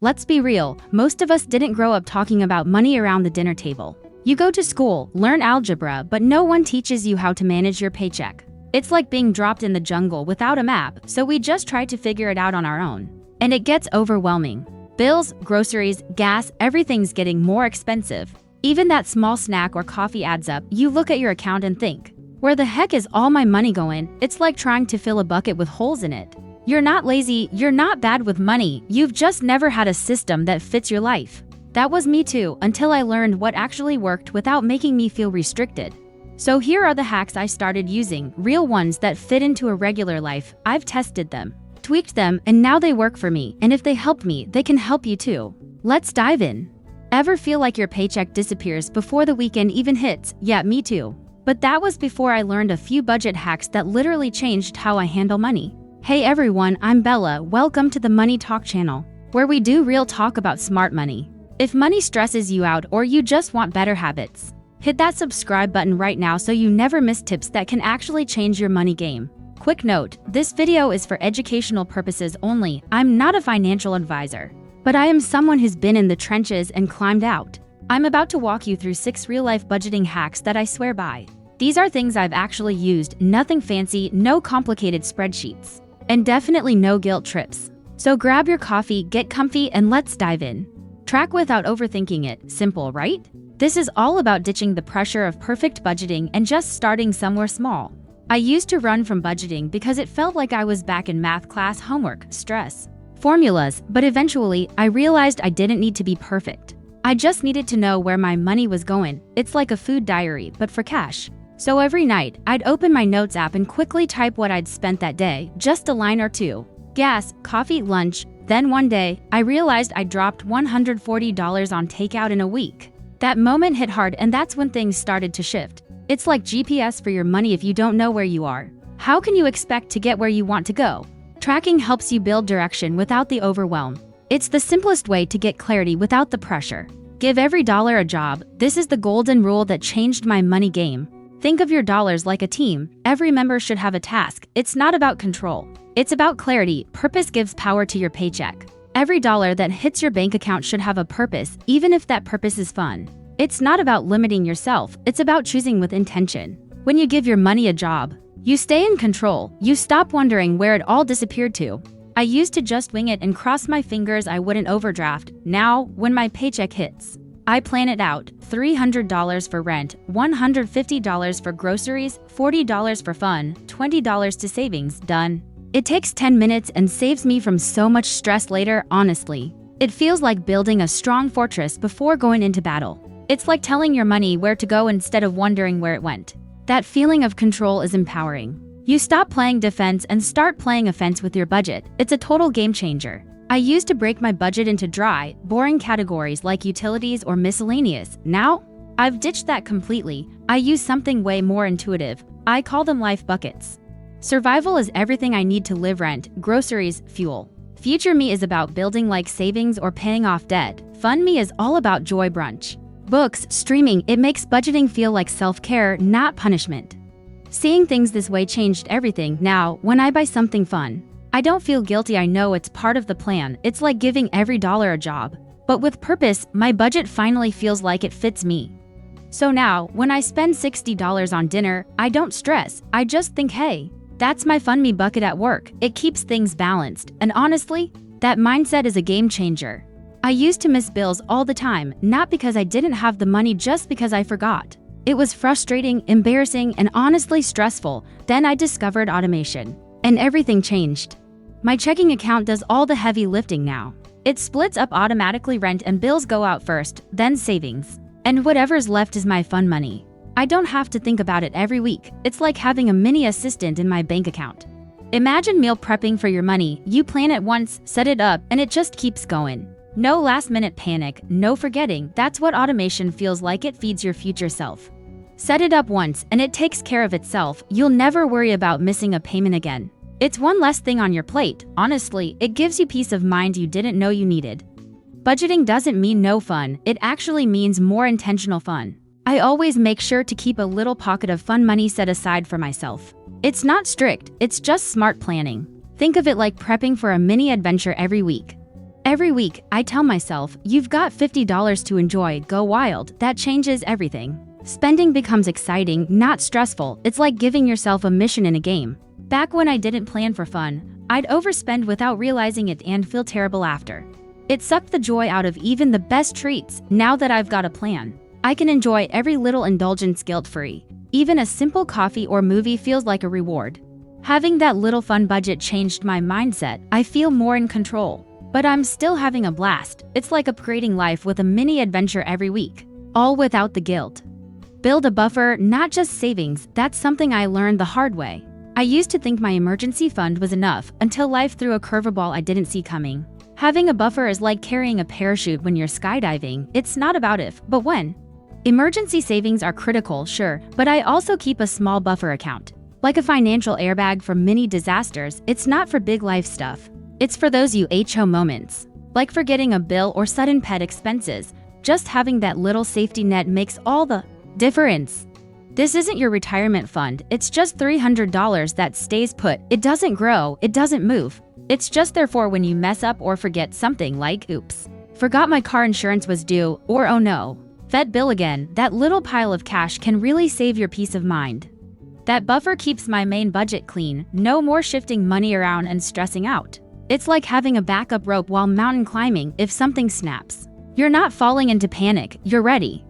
Let's be real, most of us didn't grow up talking about money around the dinner table. You go to school, learn algebra, but no one teaches you how to manage your paycheck. It's like being dropped in the jungle without a map, so we just try to figure it out on our own. And it gets overwhelming. Bills, groceries, gas, everything's getting more expensive. Even that small snack or coffee adds up. You look at your account and think, where the heck is all my money going? It's like trying to fill a bucket with holes in it. You're not lazy, you're not bad with money, you've just never had a system that fits your life. That was me too, until I learned what actually worked without making me feel restricted. So here are the hacks I started using, real ones that fit into a regular life. I've tested them, tweaked them, and now they work for me, and if they helped me, they can help you too. Let's dive in. Ever feel like your paycheck disappears before the weekend even hits? Yeah, me too. But that was before I learned a few budget hacks that literally changed how I handle money. Hey everyone, I'm Bella. Welcome to the Money Talk channel, where we do real talk about smart money. If money stresses you out or you just want better habits, hit that subscribe button right now so you never miss tips that can actually change your money game. Quick note, this video is for educational purposes only. I'm not a financial advisor, but I am someone who's been in the trenches and climbed out. I'm about to walk you through 6 real-life budgeting hacks that I swear by. These are things I've actually used, nothing fancy, no complicated spreadsheets, and definitely no guilt trips. So grab your coffee, get comfy, and let's dive in. Track without overthinking it. Simple, right? This is all about ditching the pressure of perfect budgeting and just starting somewhere small. I used to run from budgeting because it felt like I was back in math class, homework, stress, formulas, but eventually I realized I didn't need to be perfect. I just needed to know where my money was going. It's like a food diary, but for cash. So every night, I'd open my notes app and quickly type what I'd spent that day, just a line or two. Gas, coffee, lunch. Then one day, I realized I dropped $140 on takeout in a week. That moment hit hard, and that's when things started to shift. It's like GPS for your money. If you don't know where you are, how can you expect to get where you want to go? Tracking helps you build direction without the overwhelm. It's the simplest way to get clarity without the pressure. Give every dollar a job. This is the golden rule that changed my money game. Think of your dollars like a team. Every member should have a task. It's not about control. It's about clarity. Purpose gives power to your paycheck. Every dollar that hits your bank account should have a purpose, even if that purpose is fun. It's not about limiting yourself. It's about choosing with intention. When you give your money a job, you stay in control. You stop wondering where it all disappeared to. I used to just wing it and cross my fingers I wouldn't overdraft. Now, when my paycheck hits, I plan it out. $300 for rent, $150 for groceries, $40 for fun, $20 to savings. Done. It takes 10 minutes and saves me from so much stress later, honestly. It feels like building a strong fortress before going into battle. It's like telling your money where to go instead of wondering where it went. That feeling of control is empowering. You stop playing defense and start playing offense with your budget. It's a total game changer. I used to break my budget into dry, boring categories like utilities or miscellaneous. Now, I've ditched that completely. I use something way more intuitive. I call them life buckets. Survival is everything I need to live: rent, groceries, fuel. Future me is about building like savings or paying off debt. Fun me is all about joy: brunch, books, streaming. It makes budgeting feel like self-care, not punishment. Seeing things this way changed everything. Now, when I buy something fun, I don't feel guilty. I know it's part of the plan. It's like giving every dollar a job. But with purpose, my budget finally feels like it fits me. So now, when I spend $60 on dinner, I don't stress. I just think, hey, that's my fun me bucket at work. It keeps things balanced. And honestly, that mindset is a game changer. I used to miss bills all the time, not because I didn't have the money, just because I forgot. It was frustrating, embarrassing, and honestly stressful. Then I discovered automation, and everything changed. My checking account does all the heavy lifting now. It splits up automatically. Rent and bills go out first, then savings. And whatever's left is my fun money. I don't have to think about it every week. It's like having a mini assistant in my bank account. Imagine meal prepping for your money. You plan it once, set it up, and it just keeps going. No last-minute panic, no forgetting. That's what automation feels like. It feeds your future self. Set it up once, and it takes care of itself. You'll never worry about missing a payment again. It's one less thing on your plate. Honestly, it gives you peace of mind you didn't know you needed. Budgeting doesn't mean no fun. It actually means more intentional fun. I always make sure to keep a little pocket of fun money set aside for myself. It's not strict, it's just smart planning. Think of it like prepping for a mini adventure every week. Every week, I tell myself, you've got $50 to enjoy, go wild. That changes everything. Spending becomes exciting, not stressful. It's like giving yourself a mission in a game. Back when I didn't plan for fun, I'd overspend without realizing it and feel terrible after. It sucked the joy out of even the best treats. Now that I've got a plan, I can enjoy every little indulgence guilt-free. Even a simple coffee or movie feels like a reward. Having that little fun budget changed my mindset. I feel more in control. But I'm still having a blast. It's like upgrading life with a mini adventure every week, all without the guilt. Build a buffer, not just savings. That's something I learned the hard way. I used to think my emergency fund was enough until life threw a curveball I didn't see coming. Having a buffer is like carrying a parachute when you're skydiving. It's not about if, but when. Emergency savings are critical, sure, but I also keep a small buffer account. Like a financial airbag for mini disasters. It's not for big life stuff. It's for those UHO moments, like forgetting a bill or sudden pet expenses. Just having that little safety net makes all the difference. This isn't your retirement fund, it's just $300 that stays put. It doesn't grow, it doesn't move. It's just there for when you mess up or forget something like, oops, forgot my car insurance was due, or oh no, vet bill again. That little pile of cash can really save your peace of mind. That buffer keeps my main budget clean, no more shifting money around and stressing out. It's like having a backup rope while mountain climbing. If something snaps, you're not falling into panic, you're ready.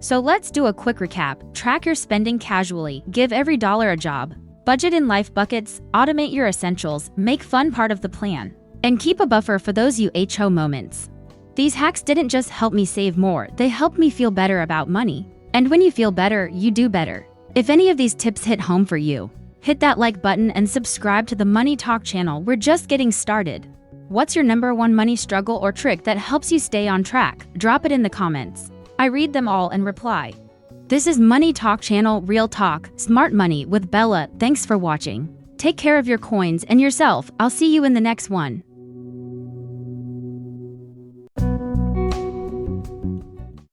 So let's do a quick recap. Track your spending casually, give every dollar a job, budget in life buckets, automate your essentials, make fun part of the plan, and keep a buffer for those UHO moments. These hacks didn't just help me save more, they helped me feel better about money. And when you feel better, you do better. If any of these tips hit home for you, hit that like button and subscribe to the Money Talk channel. We're just getting started. What's your #1 money struggle or trick that helps you stay on track? Drop it in the comments. I read them all and reply. This is Money Talk channel, real talk, smart money with Bella. Thanks for watching. Take care of your coins and yourself. I'll see you in the next one.